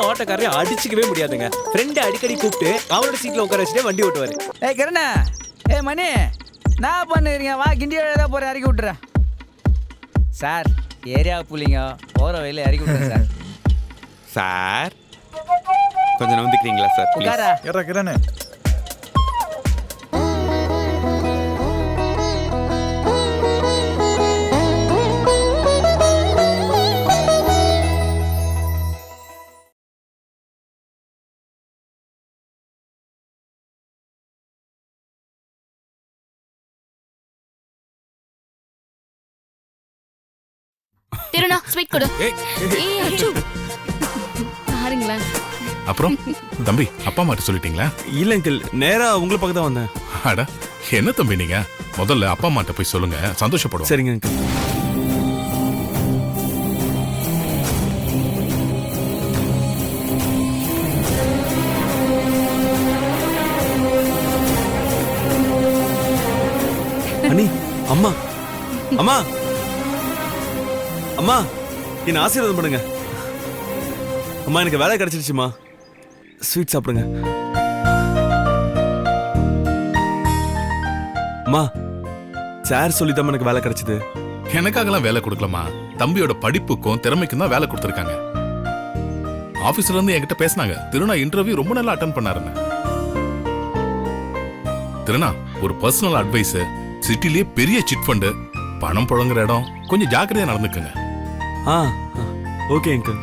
ஓட்டக்காரையும் அடிச்சுக்கவே முடியாதுங்க. ஃப்ரெண்டு அடிக்கடி கூப்பிட்டு அவனோட சீட்ல உட்கார வச்சுட்டு வண்டி ஓட்டுவாரு. ஏய் கிரணா, ஏய் மணி, நான் பண்ணுறீங்க வா, கிண்டி தான் போகிறேன், இறக்கி விட்டுறேன் சார். ஏரியா புள்ளிங்க போகிற வழியில் இறக்கி விட்டுறேன் சார். சார் கொஞ்சம் வந்துக்கிறீங்களா சார்? உட்காரா. ஏறா கிரண். திருநா ஸ்வீட் கொடு. ஏய் அச்சு பாருங்களேன். அப்புறம் தம்பி அப்பா அம்மா சொல்லிட்டீங்களா? இல்ல அங்கிள், நேரா உங்களை பக்கம் தான் வந்தேன். அட என்ன தம்பி நீங்க முதல்ல அப்பா அம்மாட்ட போய் சொல்லுங்க, சந்தோஷப்படுவோம். சரிங்க அங்கிள். அண்ணி, அம்மா அம்மா அம்மா என்ன ஆசீர்வாதம் பண்ணுங்க. அம்மா எனக்கு வேலை கிடைச்சிருச்சுமா. ஸ்வீட் சாப்பிடுங்க. அம்மா சார் சொல்லிதான் எனக்கு வேலை கிடைச்சது. எனக்காகலாம் வேலை கொடுக்கலமா, தம்பியோட படிப்புக்கும் திறமைக்கும் தான் வேலை கொடுத்துருக்காங்க. ஆபீஸ்ல இருந்து என்கிட்ட பேசினாங்க, திருநா இன்டர்வியூ ரொம்ப நல்லா அட்டென்ட் பண்ணாருன்னு. திருநா ஒரு பர்சனல் அட்வைஸ், சிட்டிலேயே பெரிய சிட் ஃபண்டு, பணம் புழங்குற இடம், கொஞ்சம் ஜாக்கிரதையா நடந்துக்குங்க. Okay uncle.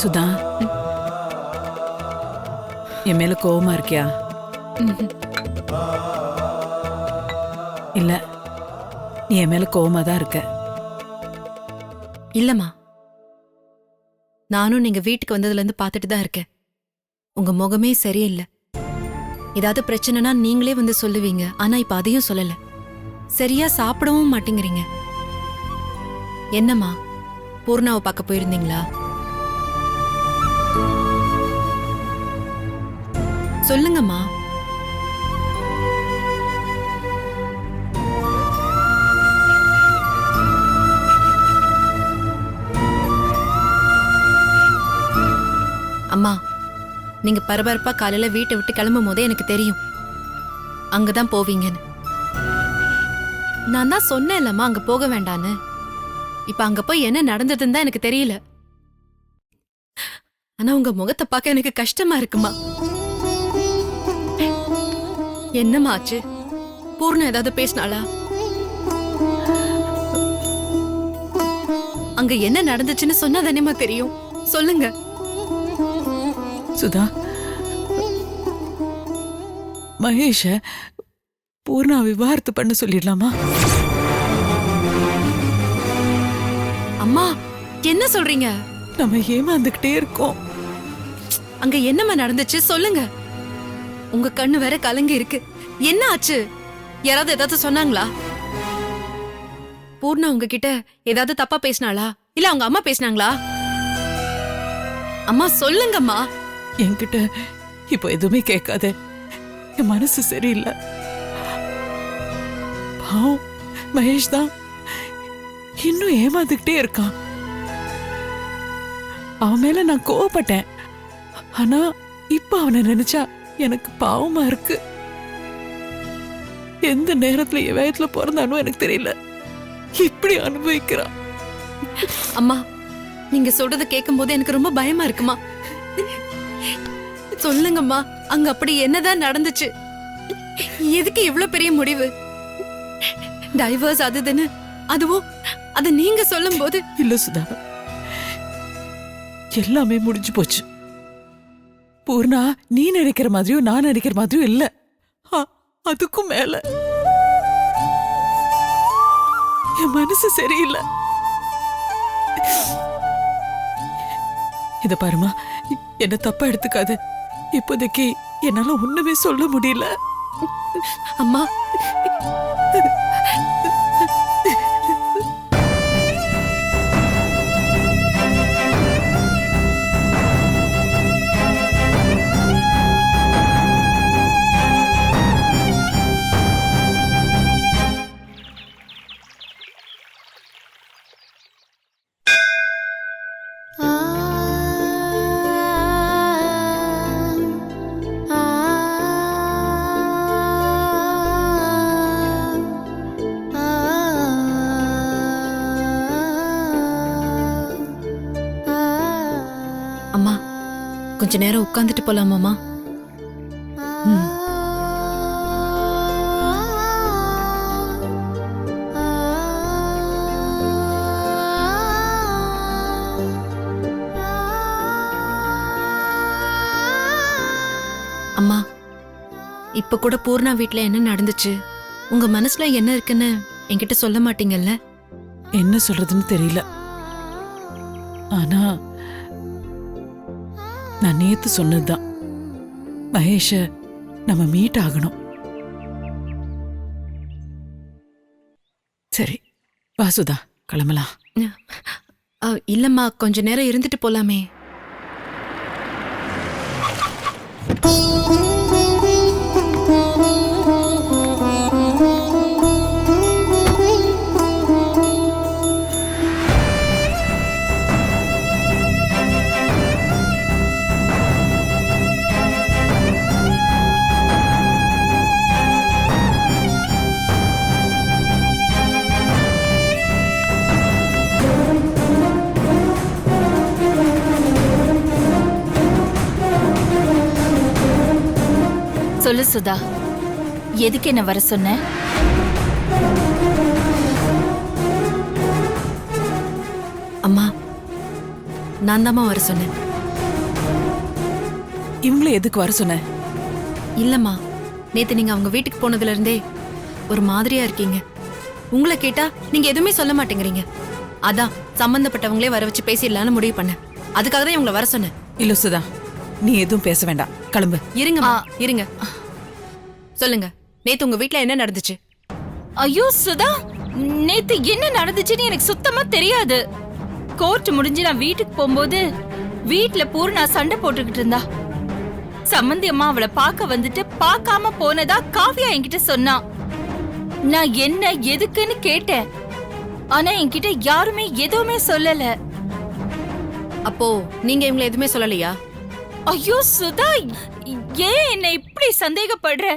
சுதா, என் மேல கோவமா இருக்கியா? இல்ல, நீ என் மேல கோவமா தான் இருக்க. இல்லம்மா, நானும் நீங்க வீட்டுக்கு வந்ததுல இருந்து பாத்துட்டு தான் இருக்கேன். உங்க முகமே சரியில்லை. ஏதாவது பிரச்சனைனா நீங்களே வந்து சொல்லுவீங்க, ஆனா இப்ப அதையும் சொல்லல. சரியா சாப்பிடவும் மாட்டேங்கிறீங்க. என்னம்மா, பூர்ணாவை பார்க்க போயிருந்தீங்களா? சொல்லுங்கம்மா. அம்மா, நீங்க பரபரப்பா காலையில வீட்டை விட்டு கிளம்பும் போதே எனக்கு தெரியும் அங்கதான் போவீங்கன்னு. நான் தான் சொன்னேன்லம்மா அங்க போக வேண்டான்னு. இப்ப அங்க போய் என்ன நடந்ததுன்னு தான் எனக்கு தெரியல. ஆனா உங்க முகத்தை பார்க்க எனக்கு கஷ்டமா இருக்குமா. என்னம்மா ஆச்சு? பூர்ணா ஏதாவது பேசினாளா? அங்க என்ன நடந்துச்சுன்னு சொன்னா தானேமா தெரியும். சொல்லுங்க. சுதா, மகேஷ பூர்ணா விவாகரத்து பண்ண சொல்லிடலாமா? அம்மா என்ன சொல்றீங்க? நம்ம ஏமாந்துகிட்டே இருக்கோம். அங்க என்னம்மா நடந்துச்சு சொல்லுங்க. உங்க கண்ணு வேற கலங்கி இருக்கு. என்ன ஆச்சு? யாராவது ஏதாவது சொன்னாங்களா? பூர்ணா உங்ககிட்ட ஏதாவது தப்பா பேசினாளா? இல்ல அவங்க அம்மா பேசினாங்களா? அம்மா சொல்லுங்கம்மா. என்கிட்ட இப்போ எதுவுமே கேட்காத. என் மனசு சரியில்லை. பாவம், மகேஷ் தான் இன்னும் ஏமாந்துக்கிட்டே இருக்கான். அவன் மேல நான் கோவப்பட்டேன். ஆனா இப்ப அவனை நினைச்சா எனக்கு பாவமா இருக்கு. எந்த நேரத்துல என் வயத்துல பிறந்தானோ எனக்கு தெரியல, இப்படி அனுபவிக்கிறான். அம்மா, நீங்க சொல்றத கேட்கும்போது எனக்கு ரொம்ப பயமா இருக்குமா. சொல்லுங்கம்மா, அங்க அப்படி என்னதான் நடந்துச்சு? எதுக்கு இவ்ளோ பெரிய முடிவு? டைவர்ஸ் அதுன்னு, அதுவும் அது நீங்க சொல்லும் போது. இல்ல சுதா, எல்லாமே முடிஞ்சு போச்சு. பூர்ணா நீ நினைக்கிற மாதிரியும் நான் நினைக்கிற மாதிரியும் இல்ல. அதுக்கும் மேல என் மனசு சரியில்லை. இத பாருமா, என்ன தப்பா எடுத்துக்காத. இப்போதைக்கு என்னால ஒண்ணுமே சொல்ல முடியல. அம்மா, அம்மா, கொஞ்ச நேரம் உட்கார்ந்துட்டு போலாமாமா? அம்மா, இப்ப கூட பூர்ணா வீட்ல என்ன நடந்துச்சு, உங்க மனசுல என்ன இருக்குன்னு என்கிட்ட சொல்ல மாட்டீங்கல்ல? என்ன சொல்றதுன்னு தெரியல. ஆனா நான் நேத்து சொன்னதுதான், மகேஷ நம்ம மீட் ஆகணும். சரி வாசுதா, கிளம்பலாம். இல்லம்மா, கொஞ்ச நேரம் இருந்துட்டு போலாமே. சொல்லு சுதா, எதுக்கு என்ன வர சொன்ன? அம்மா, நான் தாம்மா வர சொன்னேன். இவங்கள எதுக்கு வர சொன்ன? இல்லம்மா, நேத்து நீங்க அவங்க வீட்டுக்கு போனதுல இருந்தே ஒரு மாதிரியா இருக்கீங்க. உங்களை கேட்டா நீங்க எதுவுமே சொல்ல மாட்டேங்கிறீங்க. அதான் சம்பந்தப்பட்டவங்களே வர வச்சு பேசிடலான்னு முடிவு பண்ணேன். அதுக்காக தான் இவங்களை வர சொன்னேன். இல்ல சுதா, நீ எதுவும் பேச வேண்டாம், கிளம்பு. இருங்கம்மா, இருங்க. சொல்லுங்க, நேத்து உங்க வீட்ல என்ன நடந்துச்சு? ஐயோ சுதா, நேத்து என்ன நடந்துச்சுன்னு எனக்கு சுத்தமா தெரியாது. கோர்ட் முடிஞ்சு நான் வீட்டுக்கு போகும்போது வீட்ல பூர்ணா சண்டை போட்டுக்கிட்டு இருந்தா. சம்மந்தி அம்மா அவளை பார்க்க வந்துட்டு பார்க்காம போனதா காவியா என்கிட்ட சொன்னா. நான் என்ன எதுக்குன்னு கேட்டேன். ஆனா என்கிட்ட யாருமே எதுவுமே சொல்லல. அப்போ நீங்க இவங்களை எதுவுமே சொல்லலையா? ஐயோ சுதா, ஏன் என்ன இப்படி சந்தேகப்படுற?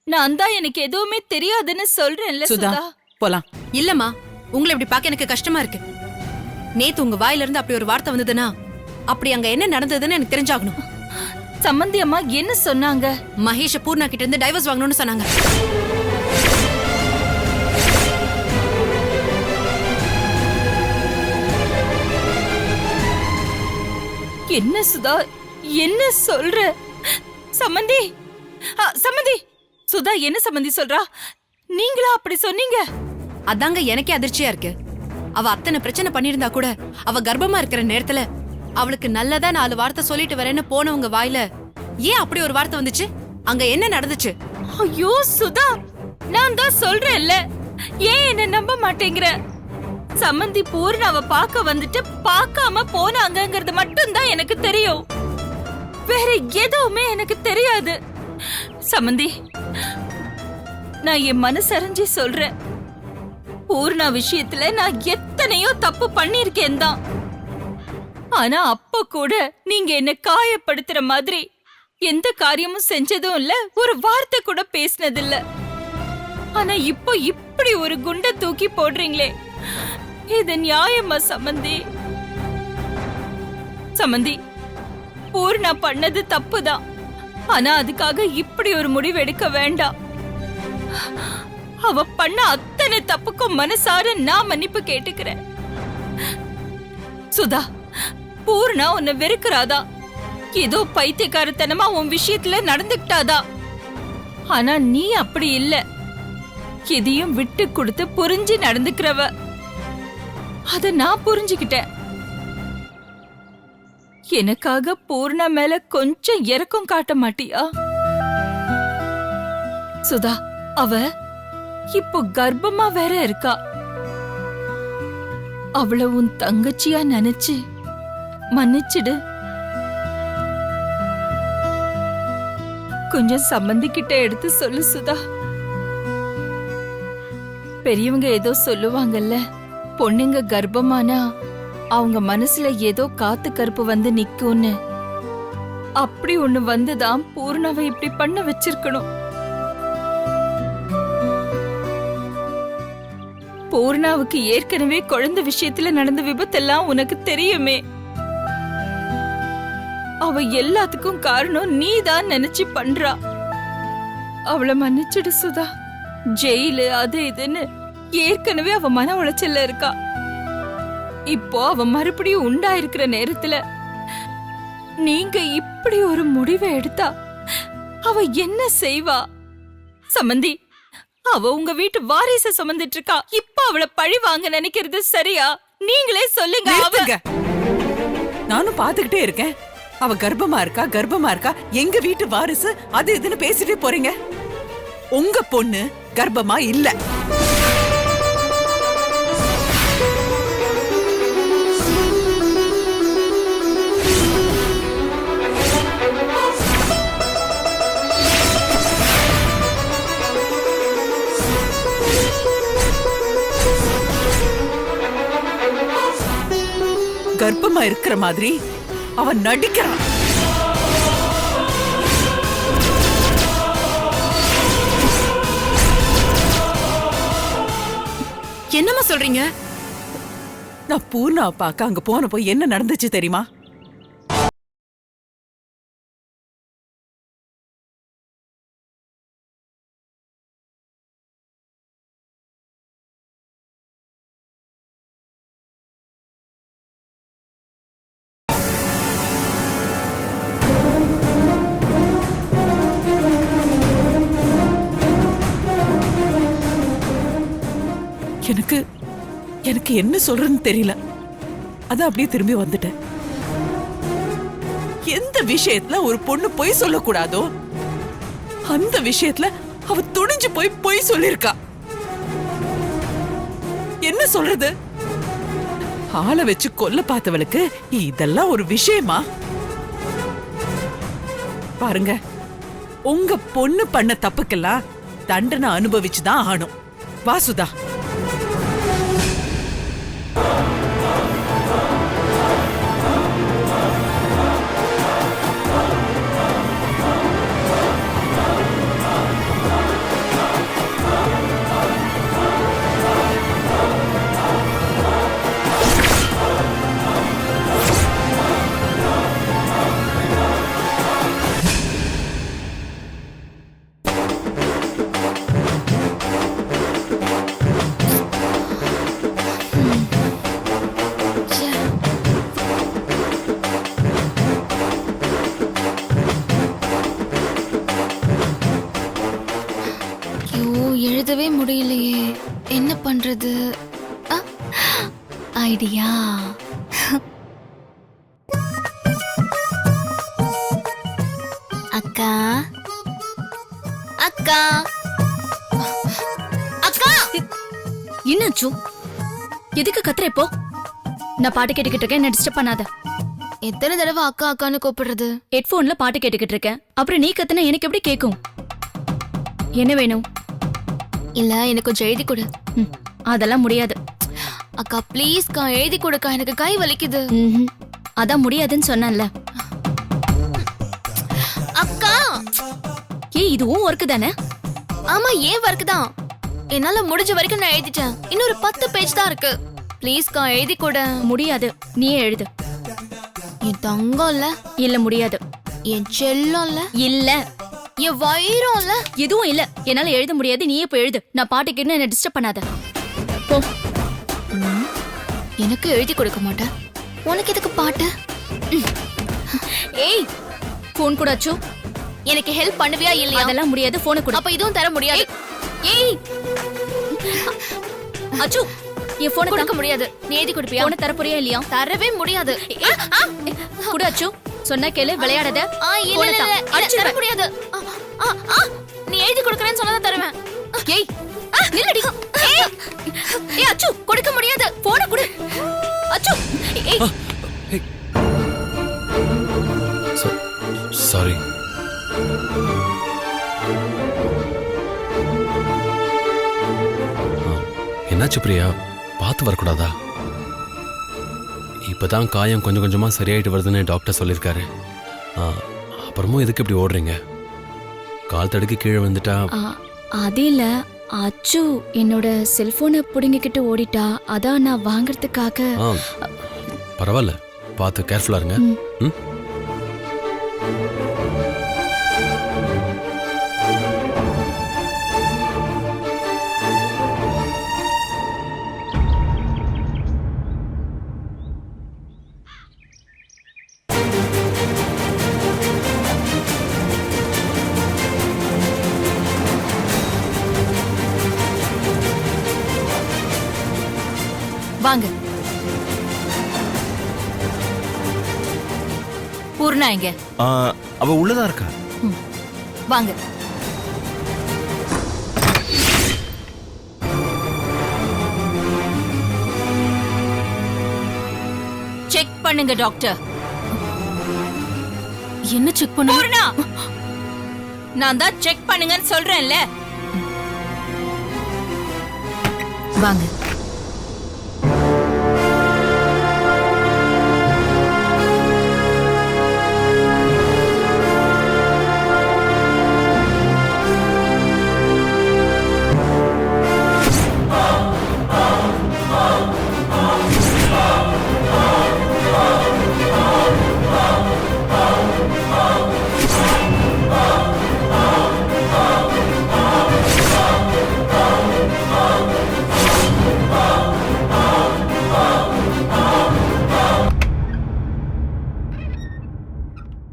நான் தான் எனக்கு எதுவுமே தெரியாதுன்னு சொல்றேன்ல சுதா, சுதா. போலாம். இல்லம்மா, உங்களை இப்படி பார்க்க எனக்கு கஷ்டமா இருக்கு. நேத்து உங்க வாயில இருந்து அப்படி ஒரு வார்த்தை வந்ததுன்னா அப்படி அங்க என்ன நடந்ததுன்னு எனக்கு தெரிஞ்சாகணும். சம்மந்தி அம்மா என்ன சொன்னாங்க? மகேஷ பூர்ணா கிட்ட இருந்து டைவர்ஸ் வாங்கணும்னு சொன்னாங்க. என்ன சுதா, என்ன சொல்ற? சம்மந்தி, சம்மந்தி, சுதா என்ன சம்மந்தி சொல்றா? நீங்களா அப்படி சொன்னீங்க? அதாங்க எனக்கே அதிர்ச்சியா இருக்கு. அவ அத்தனை பிரச்சனை பண்ணிருந்தா கூட அவ கர்ப்பமா இருக்கிற நேரத்துல அவளுக்கு நல்லதா 4 வார்த்தை சொல்லிட்டு வரேன்னு போனவங்க வாயில ஏன் அப்படி ஒரு வார்த்தை வந்துச்சு? அங்க என்ன நடந்துச்சு? ஐயோ சுதா, நான் தான் சொல்றேன்ல, ஏன் என்ன நம்ப மாட்டேங்கிற? சம்மந்தி பூர்ணாவை பார்க்க வந்துட்டு பார்க்காம போனாங்கங்கிறது மட்டும்தான் எனக்கு தெரியும். வேற எதுவுமே எனக்கு தெரியாது. சம்மந்தி, நான் என் மனசறிஞ்சு சொல்றேன், பூர்ணா விஷயத்துல நான் எத்தனையோ தப்பு பண்ணிருக்கேன் தான். ஆனா அப்ப கூட நீங்க என்ன காயப்படுத்துற மாதிரி எந்த காரியமும் செஞ்சதும் இல்ல, ஒரு வார்த்தை கூட பேசினதில்ல. ஆனா இப்போ இப்படி ஒரு குண்டை தூக்கி போடுறீங்களே, இது நியாயமா சம்பந்தி? சம்பந்தி, பூர்ணா பண்ணது தப்புதான். ஆனா அதுக்காக இப்படி ஒரு முடிவு எடுக்க வேண்டாம். அவ பண்ண அத்தனை தப்புக்கும் மனசார நான் மன்னிப்பு கேட்டுக்கிறேன். சுதா, பூர்ணா உன்னை வெறுக்கிறாதா? ஏதோ பைத்தியக்காரத்தனமா உன் விஷயத்துல நடந்துக்கிட்டாதா? ஆனா நீ அப்படி இல்ல. எதையும் விட்டு கொடுத்து புரிஞ்சு நடந்துக்கிறவ. அத நான் புரிஞ்சுக்கிட்டேன். எனக்காக பூர்ணா மேல கொஞ்சம் இரக்கம் காட்ட மாட்டியா? சுதா, அவ இப்போ கர்ப்பமா வேற இருக்கா. அவளை உன் தங்கச்சியா நினைச்சு மன்னிச்சிடு. கொஞ்சம் சம்பந்திக்கிட்ட எடுத்து சொல்லு சுதா. பெரியவங்க ஏதோ சொல்லுவாங்கல்ல, பொண்ணுங்க கர்ப்பமானா அவங்க மனசுல ஏதோ காத்து கருப்பு வந்து நிக்கும்னு. அப்படி ஒண்ணு வந்துதான் பூர்ணாவை இப்படி பண்ண வச்சிருக்கணும். பூர்ணாவுக்கு ஏற்கனவே குழந்தை விஷயத்துல நடந்த விபத்தெல்லாம் உனக்கு தெரியுமே. அவ எல்லாத்துக்கும் காரணம் நீதான் நினைச்சு பண்றா. அவளை மன்னிச்சிடு சுதா. ஜெயிலு அது இதுன்னு ஏற்கனவே அவ மன உளைச்சல்ல இருக்கா. இப்போ அவ மறுபடியும் உண்டாயிருக்கிற நேரத்துல நீங்க இப்படி ஒரு முடிவை எடுத்தா அவ என்ன செய்வா? சம்பந்தி, அவ உங்க வீட்டு வாரிச சுமந்துட்டு இருக்கா. இப்ப அவளை பழி வாங்க நினைக்கிறது சரியா? நீங்களே சொல்லுங்க. நிறுத்துங்க. நானும் பாத்துக்கிட்டே இருக்கேன். அவ கர்ப்பமா இருக்கா, எங்க வீட்டு வாரிசு அது இதுன்னு பேசிட்டே போறீங்க. உங்க பொண்ணு கர்ப்பமா இல்ல. கர்ப்பமா இருக்கிற மாதிரி அவன் நடிக்கிறான். என்னம்மா சொல்றீங்க? நான் பூர்ணா அப்பாக்கு அங்க போனப்போ என்ன நடந்துச்சு தெரியுமா? எனக்கு என்ன சொல்றதுன்னு தெரியல. அதான் அப்படியே திரும்பி வந்துட்டேன். எந்த விஷயத்துல ஒரு பொண்ணு பொய் சொல்லக்கூடாதோ அந்த விஷயத்துல அவ துணிஞ்சு போய் பொய் சொல்லிருக்கா. என்ன சொல்றது? ஆளை வச்சு கொல்ல பார்த்தவளுக்கு இதெல்லாம் ஒரு விஷயமா? பாருங்க, உங்க பொண்ணு பண்ண தப்புக்கெல்லாம் தண்டனை அனுபவிச்சுதான் ஆகணும். வாசுதா, எழுதவே முடியலையே, என்ன பண்றது? ஐடியா. அக்கா அக்கா அக்கா, என்னாச்சு? எதுக்கு கத்துற இப்போ? நான் பாட்டு கேட்டுக்கிட்டு இருக்கேன், என்ன டிஸ்டர்ப் பண்ணாத. எத்தனை தடவை அக்கா அக்கான்னு கூப்பிடுறது? ஹெட்போன்ல பாட்டு கேட்டுக்கிட்டு இருக்கேன். அப்புறம் நீ கத்துனா எனக்கு எப்படி கேக்கும்? என்ன வேணும்? இல்ல, எனக்கு கொஞ்சம் எழுதி கொடு. அதெல்லாம் முடியாது. அக்கா ப்ளீஸ்க்கா எழுதி கொடுக்கா, எனக்கு கை வலிக்குது. அதான் முடியாதுன்னு சொன்னேன்ல. அக்கா ஏய், இதுவும் ஒர்க்கு தானே? ஆமா ஏன் ஒர்க் தான். என்னால முடிஞ்ச வரைக்கும் நான் எழுதிட்டேன். இன்னொரு 10 பேஜ் தான் இருக்கு. ப்ளீஸ்க்கா எழுதி கொடு. முடியாது, நீயே எழுது. என் தங்கம்ல, இல்ல முடியாது. என் செல்லம்ல, இல்ல என் வைரம்ல. எதுவும் இல்ல. என்னால எழுத முடியாது, நீயே போய் எழுது. நான் பாட்டு கேட்டு என்ன டிஸ்டர்ப் பண்ணாத. போ. எனக்கு எழுதி கொடுக்க மாட்டேன், உனக்கு எதுக்கு பாட்டு? ஏய், போன் கூட அச்சு. எனக்கு ஹெல்ப் பண்ணுவியா இல்லையா? அதெல்லாம் முடியாது, போனை கூட. அப்ப இதுவும் தர முடியாது. ஏய் அச்சு, என் போனை கொடுக்க முடியாது. நீ எழுதி கொடுப்பியா? போனை தர போறியா இல்லையா? தரவே முடியாது. கூட அச்சு, சொன்னா கேளு, விளையாடாத. இல்ல இல்ல இல்ல, தர முடியாது. நீ எழுதி கொடுக்கறேன்னு சொன்னதா தருவேன். ஏய் நில்லடி. ஏய் அச்சு, கொடுக்க முடியாது. போனை கொடு அச்சு. ஏய் சாரி. என்னாச்சு பிரியா? பார்த்து வரக்கூடாதா? இப்பதான் காயம் கொஞ்சம் கொஞ்சமா சரியாயிட்டு வருதுன்னு டாக்டர் சொல்லியிருக்காரு. அப்புறமும் எதுக்கு இப்படி ஓடுறீங்க? கால் தடுக்கி கீழே வந்துட்டா? அது இல்ல அச்சு, என்னோட செல்போனை புடுங்கிக்கிட்டு ஓடிட்டா. அதான் நான் வாங்குறதுக்காக. பரவாயில்ல, பார்த்து கேர்ஃபுல்லா இருங்க. ம். வாங்க. பூர்ணா எங்க? அவ உள்ளதா இருக்கா. வாங்க. செக் பண்ணுங்க டாக்டர். என்ன செக் பண்ணு? பூர்ணா, நான் தான் செக் பண்ணுங்கன்னு சொல்றேன்ல. வாங்க.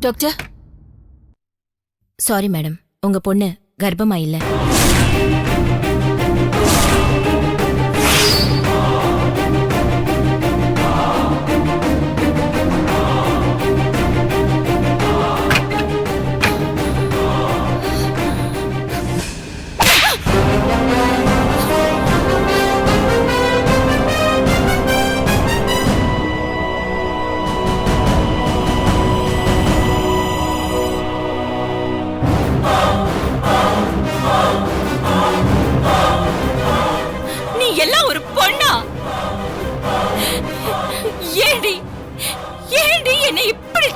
டாக்டர், சாரி மேடம், உங்க பொண்ணு கர்ப்பமா இல்ல.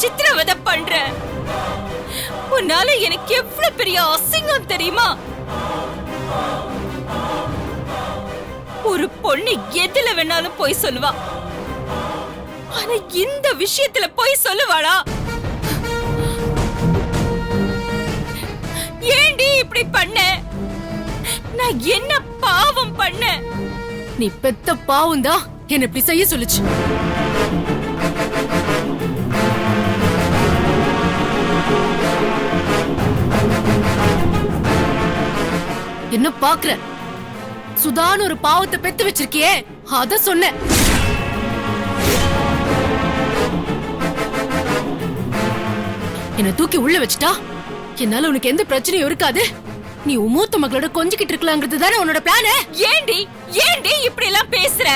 சித்திரவதை பண்ற உன்னால எனக்கு எவ்வளவு பெரிய அசிங்கம் தெரியுமா? ஒரு பொண்ணு எதுல வேணாலும் போய் சொல்லுவா, ஆனா இந்த விஷயத்துல போய் சொல்லுவாளா? ஏண்டி இப்படி பண்ண? நான் என்ன பாவம் பண்ண? நீ பெத்த பாவம் தான் என்ன இப்படி செய்ய சொல்லுச்சு. என்ன பாக்குற? சுதான்னு ஒரு பாவத்தை பெத்து வச்சிருக்கியே, அத சொன்ன. என்ன தூக்கி உள்ள வச்சுட்டா என்னால உனக்கு எந்த பிரச்சனையும் இருக்காது. நீ மூத்த மகளோட கொஞ்சிக்கிட்டு இருக்கலாங்கிறது தானே உன்னோட பிளான். ஏண்டி ஏண்டி இப்படி எல்லாம் பேசுற?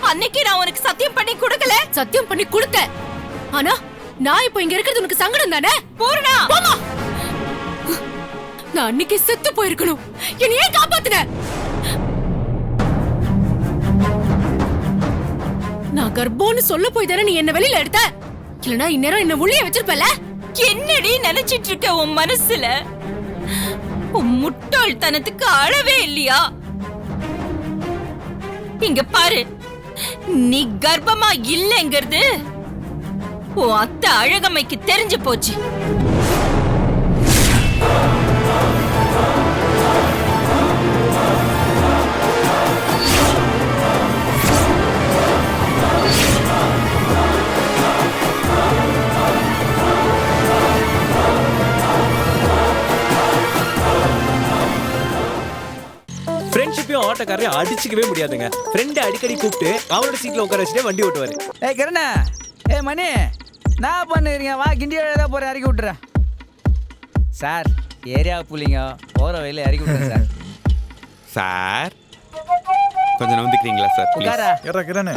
அன்னைக்கு நான் உனக்கு சத்தியம் பண்ணி கொடுக்கல? சத்தியம் பண்ணி கொடுத்த, ஆனா நான் இப்போ இங்க இருக்கிறது உனக்கு சங்கடம் தானே? பூர்ணா, போமா. நான் அன்னைக்கு செத்து போயிருக்கணும். என்னை ஏன் காப்பாத்துன? நான் கர்ப்பம்னு சொல்ல போய் தானே நீ என்ன வெளியில எடுத்த, இல்லனா இந்நேரம் என்ன உள்ளே வச்சிருப்பல. என்னடி நினைச்சிட்டு இருக்க உன் மனசுல? உன் முட்டாள்தனத்துக்கு அளவே இல்லையா? இங்க பாரு, நீ கர்ப்பமா இல்லைங்கிறது உன் அத்தை அழகம்மைக்கு தெரிஞ்சு போச்சு. ஃப்ரெண்ட்ஷிப்பையும் ஆட்டோக்காரையும் அடிச்சுக்கவே முடியாதுங்க. ஃப்ரெண்டை அடிக்கடி கூப்பிட்டு அவனோட சீட்ல உட்கார வச்சுட்டே வண்டி ஓட்டுவாரு. ஏய் கிரணா, ஏய் மணி, நான் பண்ணுறீங்க வா கிண்டி தான் போகிறேன், இறக்கி விட்டுறேன். சார் ஏரியா புள்ளிங்க போகிற வழியில் இறக்கி விட்டுறேன் சார். சார் கொஞ்சம் நம்பிக்கிறீங்களா சார்? உட்காரா. கிரணே